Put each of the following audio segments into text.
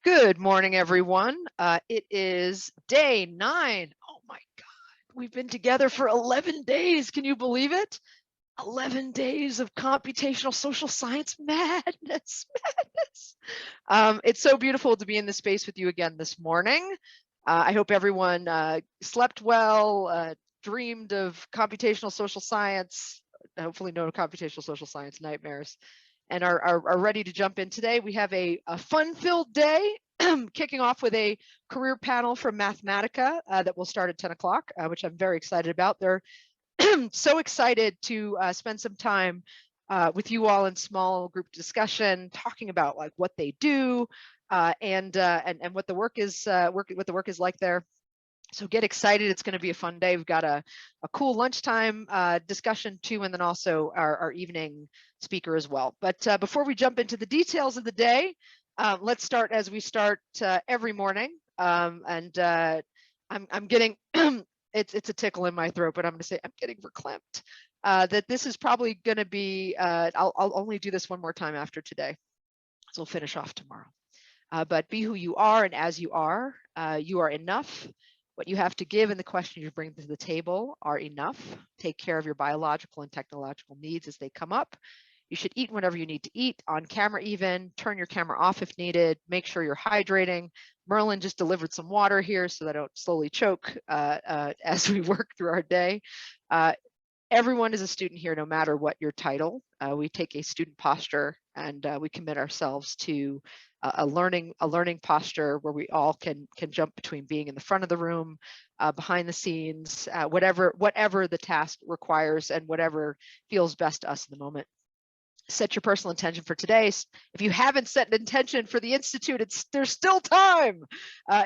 Good morning, everyone. It is day 9. Oh my God, we've been together for 11 days. Can you believe it? 11 days of computational social science madness. It's so beautiful to be in this space with you again this morning. I hope everyone slept well, dreamed of computational social science, hopefully no computational social science nightmares, and are ready to jump in today. We have a fun-filled day, kicking off with a career panel from Mathematica that will start at 10 o'clock, which I'm very excited about. They're so excited to spend some time with you all in small group discussion, talking about like what they do and what the work is like there. So get excited. It's going to be a fun day. We've got a cool lunchtime discussion too, and then also our evening speaker as well. But before we jump into the details of the day, let's start as we start every morning. I'm getting, it's a tickle in my throat, but I'm going to say I'm getting verklempt. That this is probably going to be, I'll only do this one more time after today. So we'll finish off tomorrow. But be who you are, and as you are enough. What you have to give and the questions you bring to the table are enough. Take care of your biological and technological needs as they come up. You should eat whenever you need to eat, on camera even. Turn your camera off if needed. Make sure you're hydrating. Merlin just delivered some water here so that I don't slowly choke as we work through our day. Everyone is a student here, no matter what your title. We take a student posture, and we commit ourselves to a learning posture where we all can jump between being in the front of the room, behind the scenes, whatever the task requires and whatever feels best to us in the moment. Set your personal intention for today. If you haven't set an intention for the Institute, there's still time.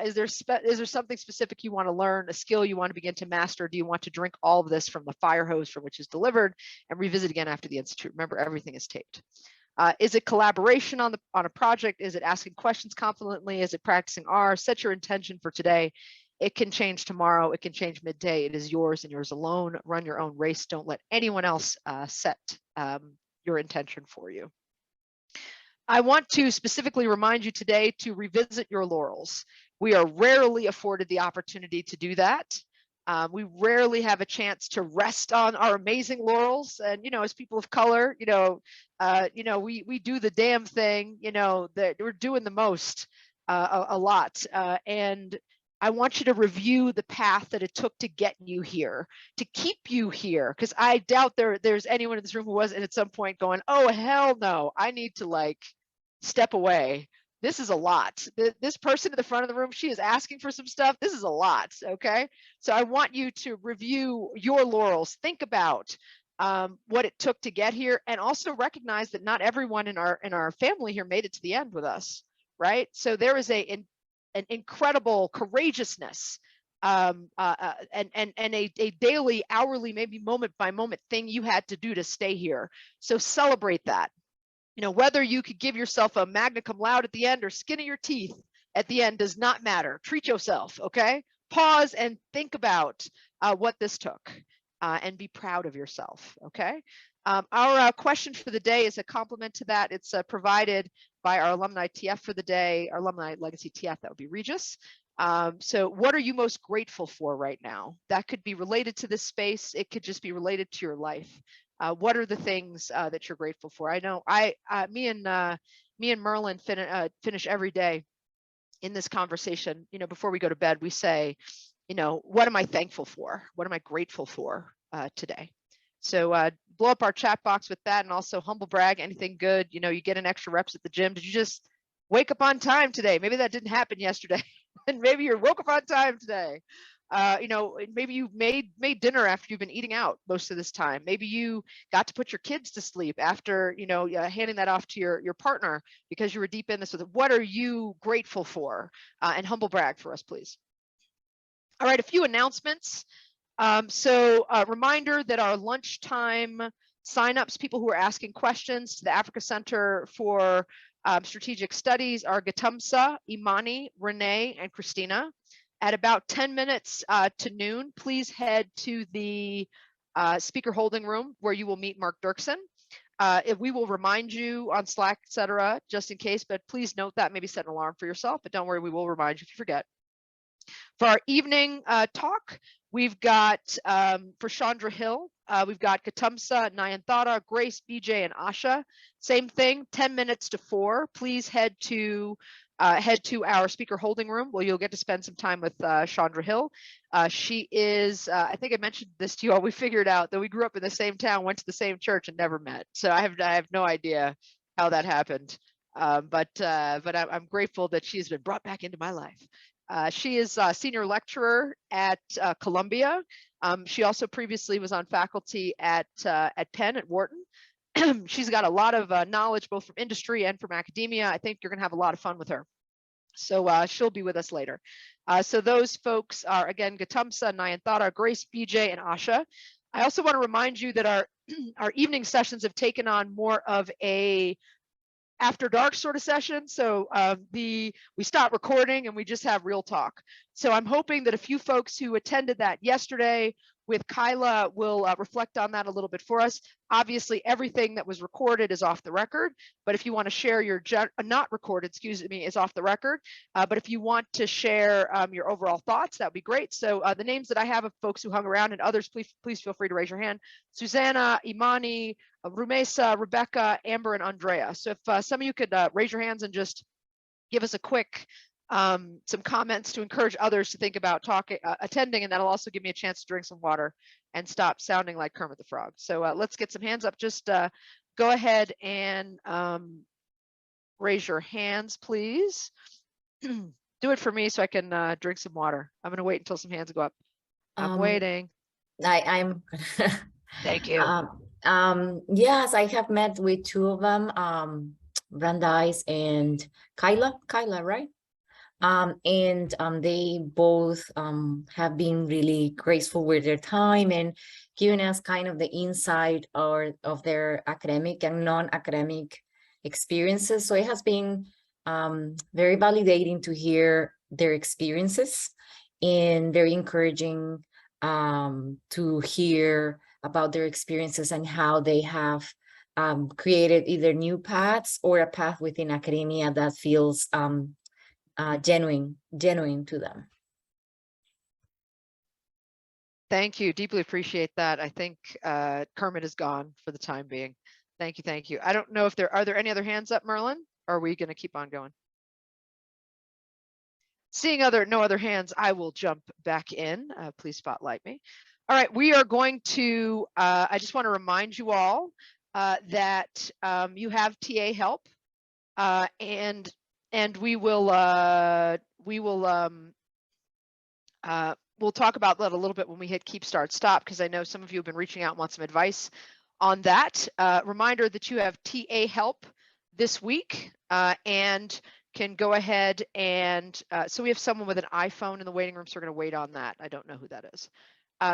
Is there something specific you want to learn, a skill you want to begin to master? Do you want to drink all of this from the fire hose from which is delivered and revisit again after the Institute? Remember, everything is taped. Is it collaboration on a project? Is it asking questions confidently? Is it practicing R? Set your intention for today. It can change tomorrow. It can change midday. It is yours and yours alone. Run your own race. Don't let anyone else set your intention for you. I want to specifically remind you today to revisit your laurels. We are rarely afforded the opportunity to do that. We rarely have a chance to rest on our amazing laurels. And, as people of color, we do the damn thing, that we're doing the most a lot. And I want you to review the path that it took to get you here, to keep you here, because I doubt there's anyone in this room who wasn't at some point going, oh, hell no, I need to step away. This is a lot. This person in the front of the room, she is asking for some stuff. This is a lot, okay? So I want you to review your laurels. Think about what it took to get here, and also recognize that not everyone in our family here made it to the end with us, right? So there is an incredible courageousness and a daily, hourly, maybe moment by moment thing you had to do to stay here. So celebrate that. Whether you could give yourself a magna cum laude at the end or skin of your teeth at the end does not matter. Treat yourself, okay? Pause and think about what this took and be proud of yourself, okay? Our question for the day is a complement to that. It's provided by our alumni TF for the day, our alumni legacy TF, that would be Regis. So what are you most grateful for right now? That could be related to this space. It could just be related to your life. What are the things that you're grateful for? I know me and Merlin finish every day in this conversation. Before we go to bed, we say, what am I thankful for? What am I grateful for today? So blow up our chat box with that, and also humble brag, anything good. You get an extra reps at the gym. Did you just wake up on time today? Maybe that didn't happen yesterday, and maybe you woke up on time today. Maybe you made dinner after you've been eating out most of this time. Maybe you got to put your kids to sleep after, handing that off to your partner because you were deep in this. What are you grateful for? And humble brag for us, please. All right, a few announcements. So a reminder that our lunchtime signups, people who are asking questions to the Africa Center for Strategic Studies, are Gatumsa, Imani, Renee, and Christina. At about 10 minutes to noon, please head to the speaker holding room where you will meet Mark Dirksen. We will remind you on Slack, etc., just in case, but please note that, maybe set an alarm for yourself, but don't worry, we will remind you if you forget. For our evening talk, we've got, for Chandra Hill, we've got Katumsa, Nayanthara, Grace, BJ, and Asha. Same thing, 10 minutes to 4. Please head to our speaker holding room where you'll get to spend some time with Chandra Hill. She is, I think I mentioned this to you all, we figured out that we grew up in the same town, went to the same church, and never met. So I have no idea how that happened. But I'm grateful that she's been brought back into my life. She is a senior lecturer at Columbia. She also previously was on faculty at Penn at Wharton. She's got a lot of knowledge both from industry and from academia. I think you're going to have a lot of fun with her. So she'll be with us later. So those folks are, again, Gatumsa, Nayanthara, Grace, BJ, and Asha. I also want to remind you that our evening sessions have taken on more of a after dark sort of session. So we stop recording and we just have real talk. So I'm hoping that a few folks who attended that yesterday with Kyla will reflect on that a little bit for us. Obviously, everything that was recorded is off the record, but if you want to share your, not recorded, excuse me, is off the record. But if you want to share your overall thoughts, that would be great. So the names that I have of folks who hung around and others, please feel free to raise your hand. Susanna, Imani, Rumesa, Rebecca, Amber, and Andrea. So if some of you could raise your hands and just give us a quick, some comments to encourage others to think about attending, and that'll also give me a chance to drink some water and stop sounding like Kermit the Frog. So let's get some hands up. Just go ahead and raise your hands, please. Do it for me so I can drink some water. I'm going to wait until some hands go up. I'm waiting. I'm Thank you. Yes, I have met with two of them, Brandeis and Kyla, right? And they both have been really graceful with their time and giving us kind of the insight of their academic and non-academic experiences. So it has been very validating to hear their experiences and very encouraging to hear about their experiences and how they have created either new paths or a path within academia that feels genuine to them. Thank you. Deeply appreciate that. I think Kermit is gone for the time being. Thank you. Thank you. I don't know if are there any other hands up, Merlin? Or are we going to keep on going? Seeing no other hands, I will jump back in. Please spotlight me. All right, we are going to, I just want to remind you all that you have TA help, and we'll talk about that a little bit when we hit keep, start, stop, because I know some of you have been reaching out and want some advice on that. Reminder that you have TA help this week, and can go ahead and, so we have someone with an iPhone in the waiting room, so we're going to wait on that. I don't know who that is.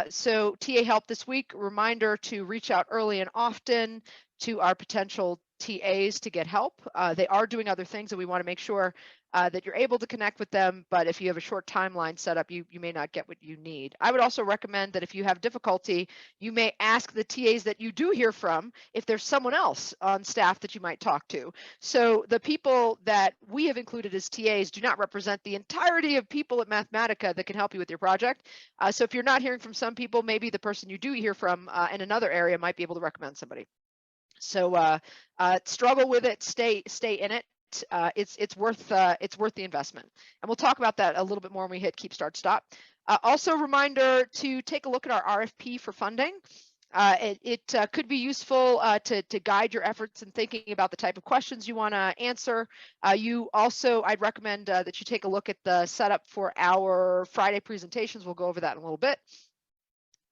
So TA help this week, reminder to reach out early and often to our potential TAs to get help. They are doing other things, and we want to make sure that you're able to connect with them, but if you have a short timeline set up, you may not get what you need. I would also recommend that if you have difficulty, you may ask the TAs that you do hear from if there's someone else on staff that you might talk to. So the people that we have included as TAs do not represent the entirety of people at Mathematica that can help you with your project. So if you're not hearing from some people, maybe the person you do hear from in another area might be able to recommend somebody. So struggle with it, stay in it. It's worth the investment, and we'll talk about that a little bit more when we hit keep, start, stop. Also, reminder to take a look at our RFP for funding. It could be useful to guide your efforts in thinking about the type of questions you want to answer. I'd recommend that you take a look at the setup for our Friday presentations. We'll go over that in a little bit.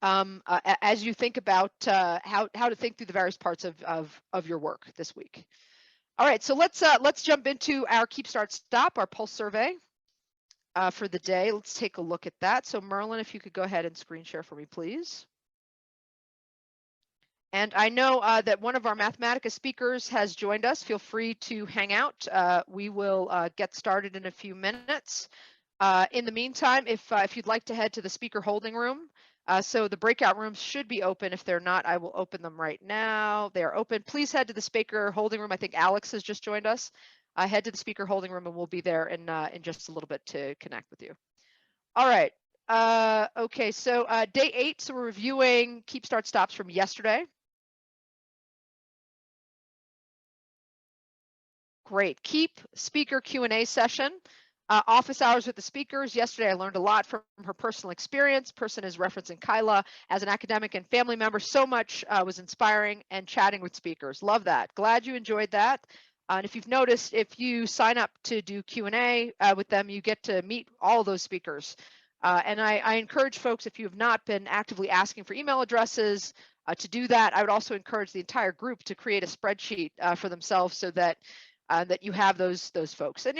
As you think about how to think through the various parts of your work this week. All right, so let's jump into our keep, start, stop, our pulse survey for the day. Let's take a look at that. So Merlin, if you could go ahead and screen share for me, please. And I know that one of our Mathematica speakers has joined us. Feel free to hang out. We will get started in a few minutes. In the meantime, if you'd like to head to the speaker holding room, So the breakout rooms should be open. If they're not, I will open them right now. They are open. Please head to the speaker holding room. I think Alex has just joined us. Head to the speaker holding room and we'll be there in just a little bit to connect with you. All right. Okay, so day 8, so we're reviewing keep start stops from yesterday. Great. Keep speaker Q&A session. Office hours with the speakers. Yesterday, I learned a lot from her personal experience. Person is referencing Kyla as an academic and family member. So much was inspiring and chatting with speakers. Love that. Glad you enjoyed that. And if you've noticed, if you sign up to do Q&A with them, you get to meet all those speakers. And I encourage folks, if you have not been actively asking for email addresses, to do that. I would also encourage the entire group to create a spreadsheet for themselves so that that you have those folks. And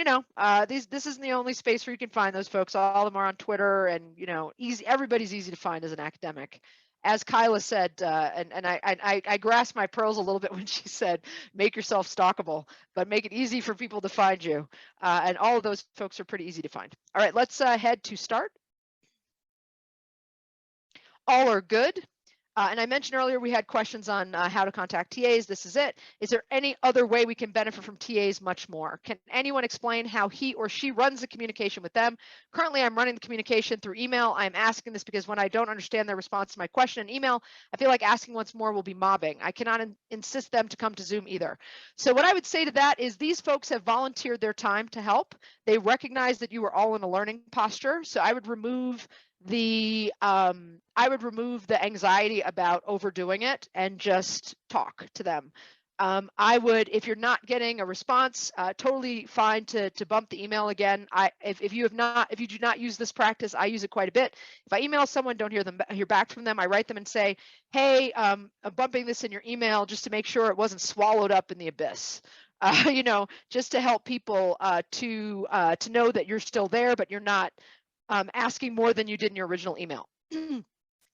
this isn't the only space where you can find those folks. All of them are on Twitter, and easy. Everybody's easy to find as an academic. As Kyla said, and I grasped my pearls a little bit when she said, make yourself stalkable, but make it easy for people to find you. And all of those folks are pretty easy to find. All right, let's head to start. All are good. And I mentioned earlier we had questions on how to contact TAs. This is it. Is there any other way we can benefit from TAs much more? Can anyone explain how he or she runs the communication with them? Currently, I'm running the communication through email. I'm asking this because when I don't understand their response to my question in email, I feel like asking once more will be mobbing. I cannot insist them to come to Zoom either. So what I would say to that is these folks have volunteered their time to help. They recognize that you are all in a learning posture. So I would remove the anxiety about overdoing it and just talk to them. I would, if you're not getting a response, totally fine to bump the email again. If you do not use this practice, I use it quite a bit. If I email someone, don't hear back from them, I write them and say, hey, I'm bumping this in your email just to make sure it wasn't swallowed up in the abyss. Just to help people to know that you're still there, but you're not asking more than you did in your original email.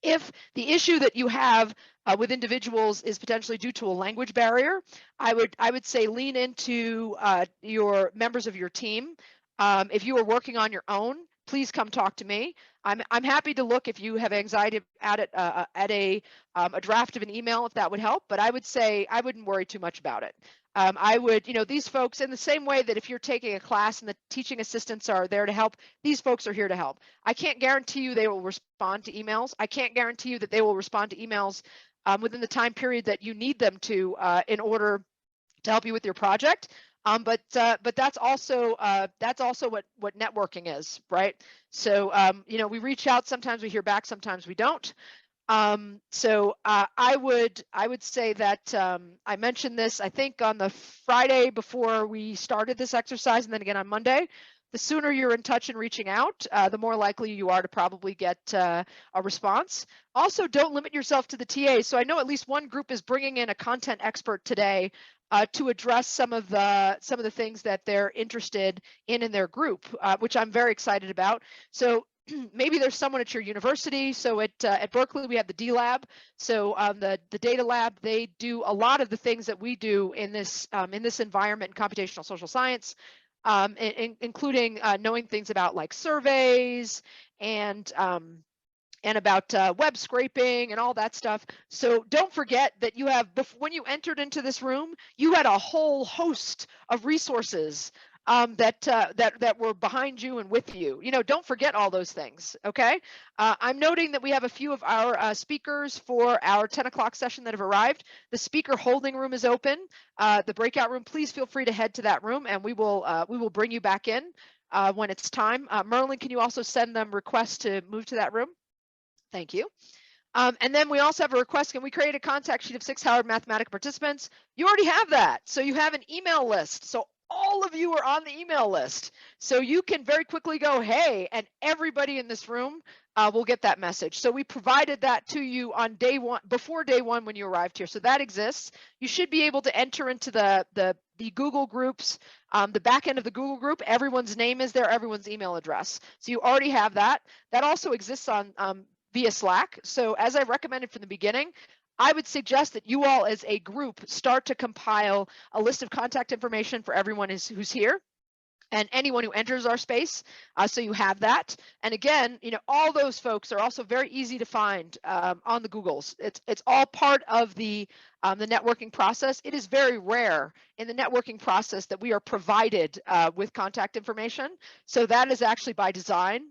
If the issue that you have with individuals is potentially due to a language barrier, I would say lean into your members of your team. If you are working on your own, please come talk to me. I'm happy to look if you have anxiety at it at a draft of an email, if that would help. But I would say I wouldn't worry too much about it. I would, these folks, in the same way that if you're taking a class and the teaching assistants are there to help, these folks are here to help. I can't guarantee you they will respond to emails. I can't guarantee you that they will respond to emails within the time period that you need them to in order to help you with your project. But that's also what networking is, right? So we reach out. Sometimes we hear back. Sometimes we don't. So I would say that I mentioned this, I think, on the Friday before we started this exercise, and then again on Monday. The sooner you're in touch and reaching out, the more likely you are to probably get a response. Also, don't limit yourself to the TA. So I know at least one group is bringing in a content expert today to address some of the things that they're interested in their group, which I'm very excited about. So maybe there's someone at your university. So at Berkeley, we have the D Lab. So the data lab, they do a lot of the things that we do in this environment in computational social science, including knowing things about like surveys and about web scraping and all that stuff. So don't forget that you have, when you entered into this room, you had a whole host of resources that were behind you and with you. Don't forget all those things, okay? I'm noting that we have a few of our speakers for our 10 o'clock session that have arrived. The speaker holding room is open. The breakout room, please feel free to head to that room and we will bring you back in when it's time. Merlin, can you also send them requests to move to that room? Thank you. And then we also have a request. Can we create a contact sheet of SICSS-Howard Mathematica participants? You already have that. So you have an email list. So all of you are on the email list. So you can very quickly go, hey, and everybody in this room will get that message. So we provided that to you on day one, before day one when you arrived here. So that exists. You should be able to enter into the Google groups, the back end of the Google group. Everyone's name is there, everyone's email address. So you already have that. That also exists on via Slack. So as I recommended from the beginning, I would suggest that you all as a group start to compile a list of contact information for everyone who's here. and anyone who enters our space. So you have that. And again, all those folks are also very easy to find on the Googles. It's all part of the networking process. It is very rare in the networking process that we are provided with contact information. So that is actually by design.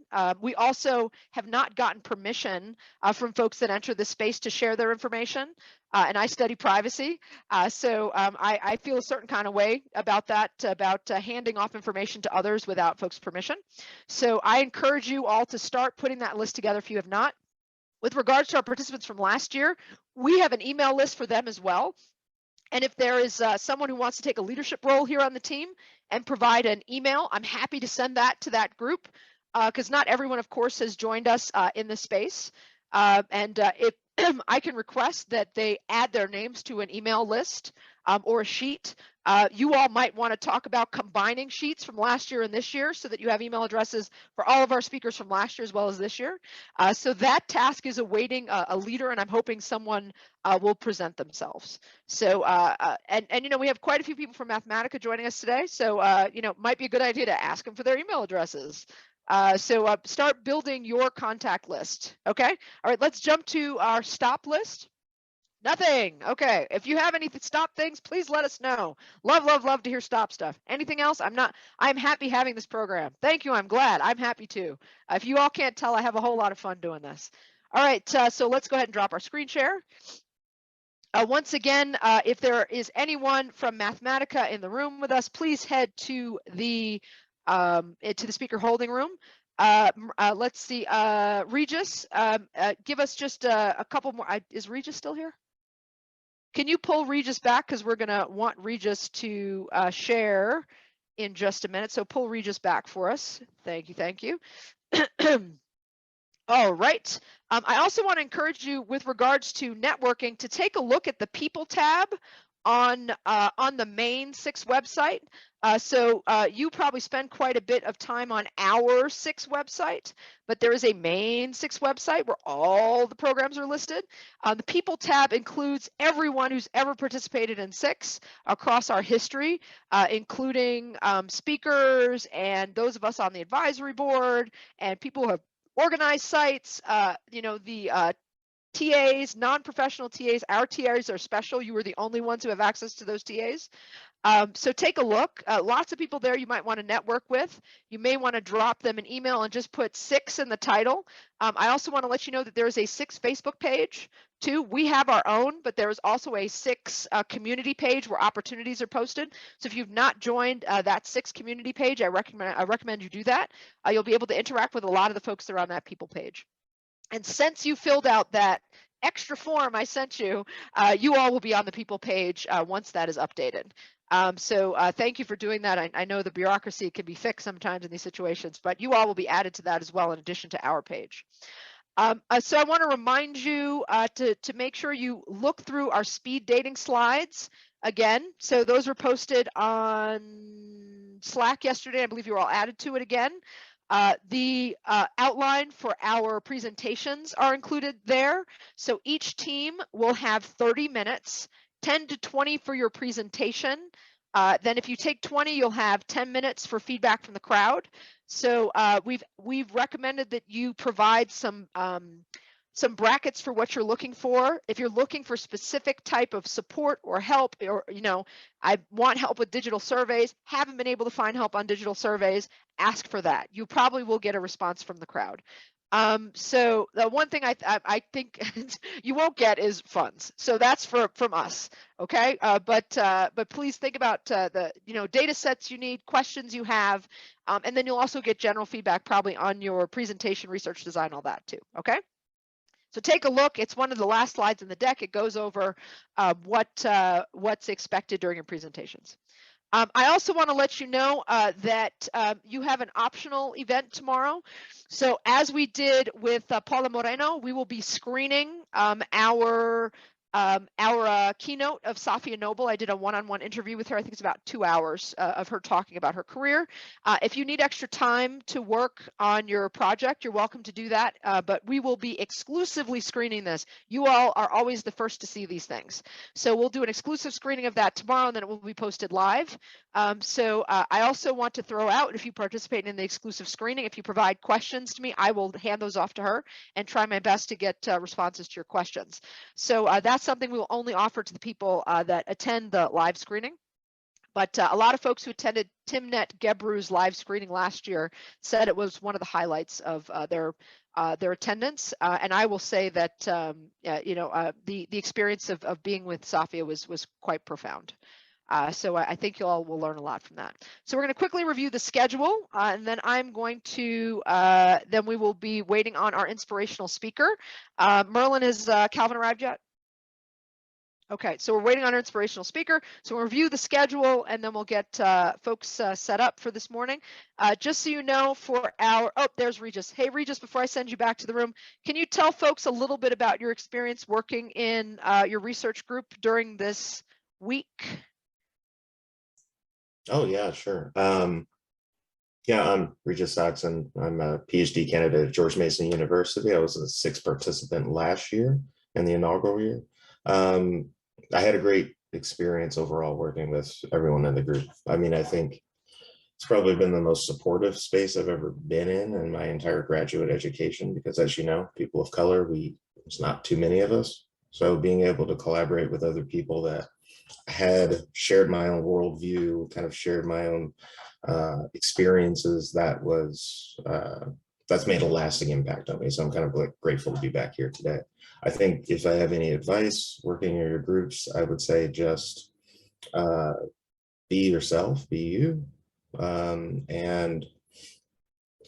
We also have not gotten permission from folks that enter the space to share their information. And I study privacy. So I feel a certain kind of way about that, about handing off information to others without folks' permission. So I encourage you all to start putting that list together if you have not. With regards to our participants from last year, we have an email list for them as well. And if there is someone who wants to take a leadership role here on the team and provide an email, I'm happy to send that to that group, because not everyone, of course, has joined us in this space. If I can request that they add their names to an email list or a sheet. You all might want to talk about combining sheets from last year and this year so that you have email addresses for all of our speakers from last year as well as this year. So that task is awaiting a leader, and I'm hoping someone will present themselves. So we have quite a few people from Mathematica joining us today. So might be a good idea to ask them for their email addresses. So start building your contact list. Okay. All right. Let's jump to our stop list. Nothing. Okay. If you have any stop things, please let us know. Love to hear stop stuff. Anything else? I'm happy having this program. Thank you. I'm glad. I'm happy too. If you all can't tell, I have a whole lot of fun doing this. All right. So let's go ahead and drop our screen share. Once again, if there is anyone from Mathematica in the room with us, please head to the speaker holding room. Let's see, Regis, give us just a couple more. Is Regis still here? Can you pull Regis back? Because we're going to want Regis to share in just a minute. So pull Regis back for us. Thank you. All right. I also want to encourage you with regards to networking to take a look at the People tab on the main SICSS website. So you probably spend quite a bit of time on our SICSS website, but there is a main SICSS website where all the programs are listed. The People tab includes everyone who's ever participated in SICSS across our history, including speakers and those of us on the advisory board and people who have organized sites, the TAs, non-professional TAs. Our TAs are special. You are the only ones who have access to those TAs. So take a look. Lots of people there you might want to network with. You may want to drop them an email and just put SICSS in the title. I also want to let you know that there is a SICSS Facebook page too. We have our own, but there is also a SICSS community page where opportunities are posted. So if you've not joined that SICSS community page, I recommend you do that. You'll be able to interact with a lot of the folks that are on that people page. And since you filled out that extra form I sent you, you all will be on the people page once that is updated. So thank you for doing that. I know the bureaucracy can be fixed sometimes in these situations, but you all will be added to that as well in addition to our page. So I want to remind you to make sure you look through our speed dating slides again. So those were posted on Slack yesterday. I believe you were all added to it again. The outline for our presentations are included there. So each team will have 30 minutes, 10 to 20 for your presentation. Then if you take 20, you'll have 10 minutes for feedback from the crowd. So we've recommended that you provide some brackets for what you're looking for. If you're looking for specific type of support or help, or I want help with digital surveys, haven't been able to find help on digital surveys, ask for that. You probably will get a response from the crowd. So the one thing I think you won't get is funds. So that's from us, okay? But please think about the data sets you need, questions you have, and then you'll also get general feedback probably on your presentation, research design, all that too, okay? So take a look. It's one of the last slides in the deck. It goes over what's expected during your presentations. I also want to let you know that you have an optional event tomorrow. So as we did with Paula Moreno, we will be screening our Our keynote of Safia Noble, I did a one-on-one interview with her. I think it's about 2 hours of her talking about her career. If you need extra time to work on your project, you're welcome to do that, but we will be exclusively screening this. You all are always the first to see these things. So we'll do an exclusive screening of that tomorrow, and then it will be posted live. I also want to throw out, if you participate in the exclusive screening, if you provide questions to me, I will hand those off to her and try my best to get responses to your questions. So that's something we will only offer to the people that attend the live screening. But a lot of folks who attended Timnet Gebru's live screening last year said it was one of the highlights of their attendance. And I will say that the experience of being with Safia was quite profound. So I think you all will learn a lot from that. So we're going to quickly review the schedule, and then I'm going to, then we will be waiting on our inspirational speaker. Merlin, has Calvin arrived yet? Okay, so we're waiting on our inspirational speaker. So we'll review the schedule, and then we'll get folks set up for this morning. Just so you know, for our, oh, there's Regis. Hey, Regis, before I send you back to the room, can you tell folks a little bit about your experience working in your research group during this week? Oh, yeah, sure. Yeah, I'm Regis Saxon. I'm a PhD candidate at George Mason University. I was a SICSS participant last year in the inaugural year. I had a great experience overall working with everyone in the group. I mean, I think it's probably been the most supportive space I've ever been in my entire graduate education, because as you know, people of color, there's not too many of us. So being able to collaborate with other people that had shared my own worldview, kind of shared my own experiences, that's made a lasting impact on me. So I'm kind of grateful to be back here today. I think if I have any advice working in your groups, I would say just be yourself, be you, and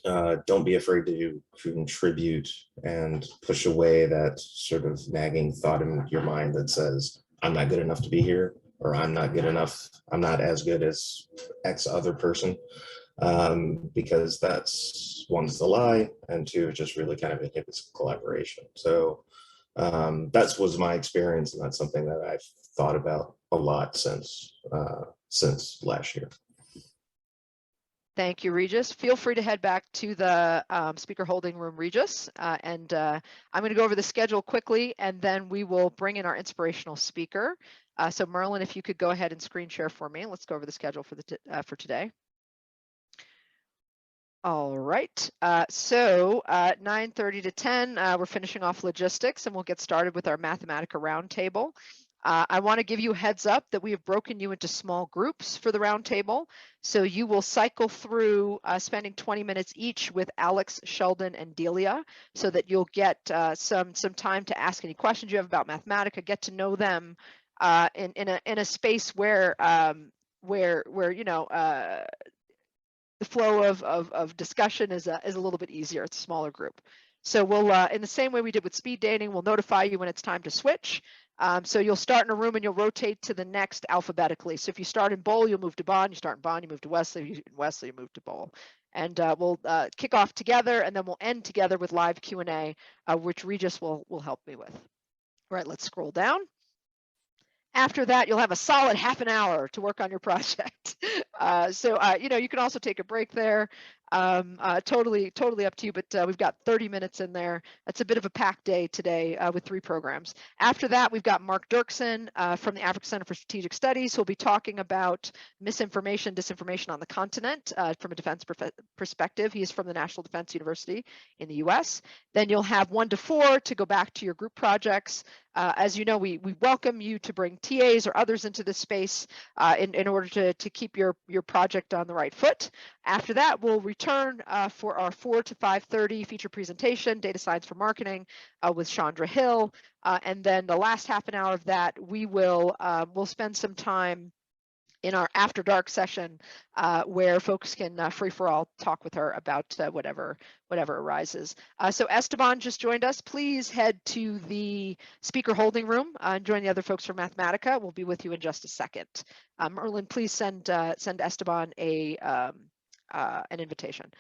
don't be afraid to contribute and push away that sort of nagging thought in your mind that says, I'm not good enough to be here, or I'm not good enough, I'm not as good as X other person, because that's, one's the lie, and two, it just really kind of inhibits collaboration. So that was my experience, and that's something that I've thought about a lot since last year. Thank you, Regis. Feel free to head back to the speaker holding room, Regis. I'm going to go over the schedule quickly, and then we will bring in our inspirational speaker. So Merlin, if you could go ahead and screen share for me. Let's go over the schedule for today. All right, so 9:30 to 10, we're finishing off logistics, and we'll get started with our Mathematica roundtable. I want to give you a heads up that we have broken you into small groups for the roundtable. So you will cycle through spending 20 minutes each with Alex, Sheldon, and Delia, so that you'll get some time to ask any questions you have about Mathematica, get to know them in a space where you know, the flow of discussion is a little bit easier. It's a smaller group. So we'll, in the same way we did with speed dating, we'll notify you when it's time to switch. So you'll start in a room and you'll rotate to the next alphabetically. So if you start in Bowl, you'll move to Bond. You start in Bond, you move to Wesley. Wesley, you move to Bowl. And we'll kick off together, and then we'll end together with live Q&A, which Regis will help me with. All right, let's scroll down. After that, you'll have a solid half an hour to work on your project. You know, you can also take a break there. Totally up to you, but we've got 30 minutes in there. That's a bit of a packed day today with 3 programs. After that, we've got Mark Dirksen from the Africa Center for Strategic Studies, who'll be talking about misinformation, disinformation on the continent from a defense perspective. He is from the National Defense University in the US. Then you'll have 1 to 4 to go back to your group projects. As you know, we welcome you to bring TAs or others into this space in order to keep your project on the right foot. After that, we'll return for our 4 to 5:30 feature presentation, Data Science for Marketing, with Chandra Hill. And then the last half an hour of that, we'll spend some time in our After Dark session where folks can free for all talk with her about whatever arises. So Esteban just joined us. Please head to the speaker holding room and join the other folks from Mathematica. We'll be with you in just a second. Merlin, please send Esteban an invitation.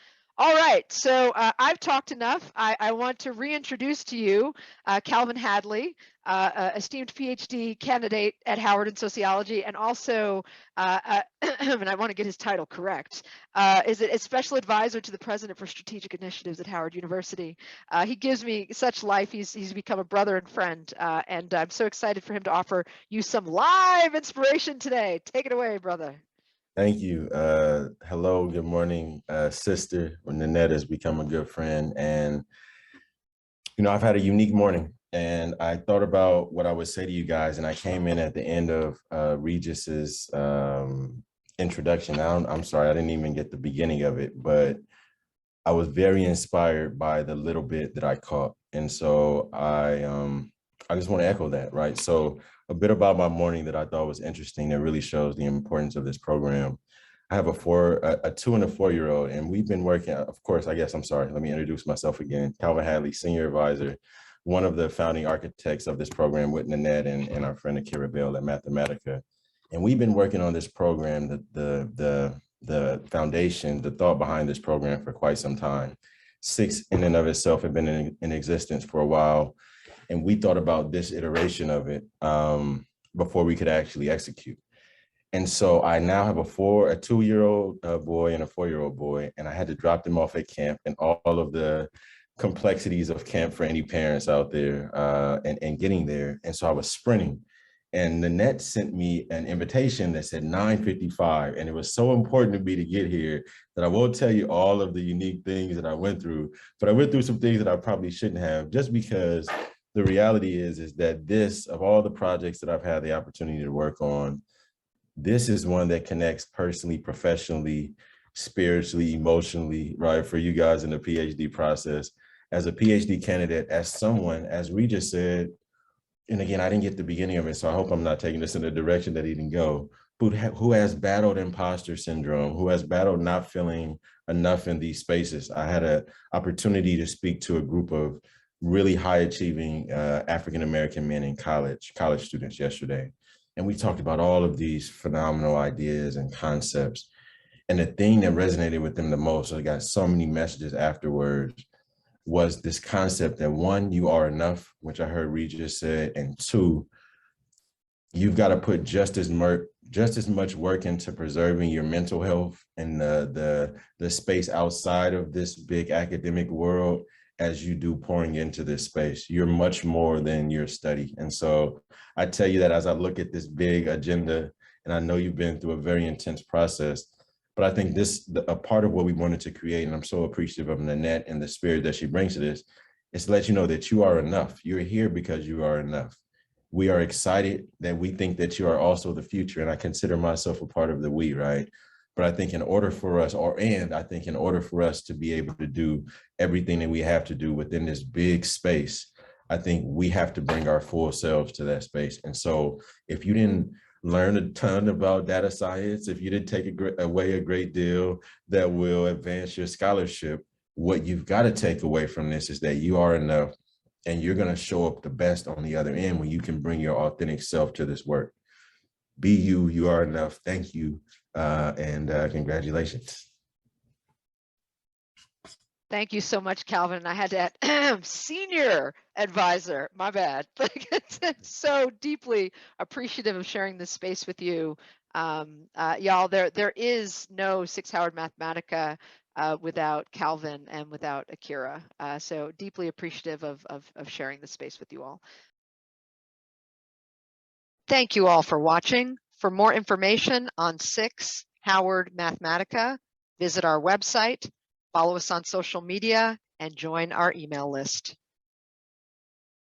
All right, so I've talked enough. I want to reintroduce to you Calvin Hadley, esteemed PhD candidate at Howard in sociology, and also, and I want to get his title correct, is a special advisor to the president for strategic initiatives at Howard University. He gives me such life. He's become a brother and friend, and I'm so excited for him to offer you some live inspiration today. Take it away, brother. Thank you. Hello, good morning, sister. Nanette has become a good friend. And, you know, I've had a unique morning and I thought about what I would say to you guys. And I came in at the end of Regis's introduction. I'm sorry, I didn't even get the beginning of it, but I was very inspired by the little bit that I caught. And so I just want to echo that, right? So a bit about my morning that I thought was interesting that really shows the importance of this program. I have a 2 and a 4-year-old, and we've been working, of course, I guess, I'm sorry, let me introduce myself again. Calvin Hadley, senior advisor, one of the founding architects of this program with Nanette and our friend Akira Bell at Mathematica. And we've been working on this program, the foundation, the thought behind this program for quite some time. SICSS in and of itself had been in existence for a while. And we thought about this iteration of it before we could actually execute. And so I now have a 2-year-old boy and a 4-year-old boy, and I had to drop them off at camp and all of the complexities of camp for any parents out there and getting there. And so I was sprinting. And Nanette sent me an invitation that said 9:55. And it was so important to me to get here that I won't tell you all of the unique things that I went through, but I went through some things that I probably shouldn't have, just because the reality is that this, of all the projects that I've had the opportunity to work on, this is one that connects personally, professionally, spiritually, emotionally, right? For you guys in the PhD process, as a PhD candidate, as someone, as Regis said, and again, I didn't get the beginning of it, so I hope I'm not taking this in the direction that he didn't go, who has battled imposter syndrome, who has battled not feeling enough in these spaces. I had an opportunity to speak to a group of really high achieving African-American men in college students yesterday. And we talked about all of these phenomenal ideas and concepts. And the thing that resonated with them the most, I got so many messages afterwards, was this concept that 1, you are enough, which I heard Regis said, and 2, you've got to put just as much work into preserving your mental health and the space outside of this big academic world as you do pouring into this space. You're much more than your study. And so I tell you that as I look at this big agenda, and I know you've been through a very intense process, but I think a part of what we wanted to create, and I'm so appreciative of Nanette and the spirit that she brings to this, is to let you know that you are enough. You're here because you are enough. We are excited that we think that you are also the future, and I consider myself a part of the we, right? But I think in order for us, to be able to do everything that we have to do within this big space, I think we have to bring our full selves to that space. And so if you didn't learn a ton about data science, if you didn't take away a great deal that will advance your scholarship, what you've got to take away from this is that you are enough, and you're going to show up the best on the other end when you can bring your authentic self to this work. Be you, you are enough. Thank you, and congratulations. Thank you so much, Calvin. I had to add senior advisor, my bad. It's so deeply appreciative of sharing this space with you. Y'all, there is no SICSS-Howard Mathematica without Calvin and without Akira. So deeply appreciative of sharing this space with you all. Thank you all for watching. For more information on SICSS-Howard Mathematica, visit our website, follow us on social media, and join our email list.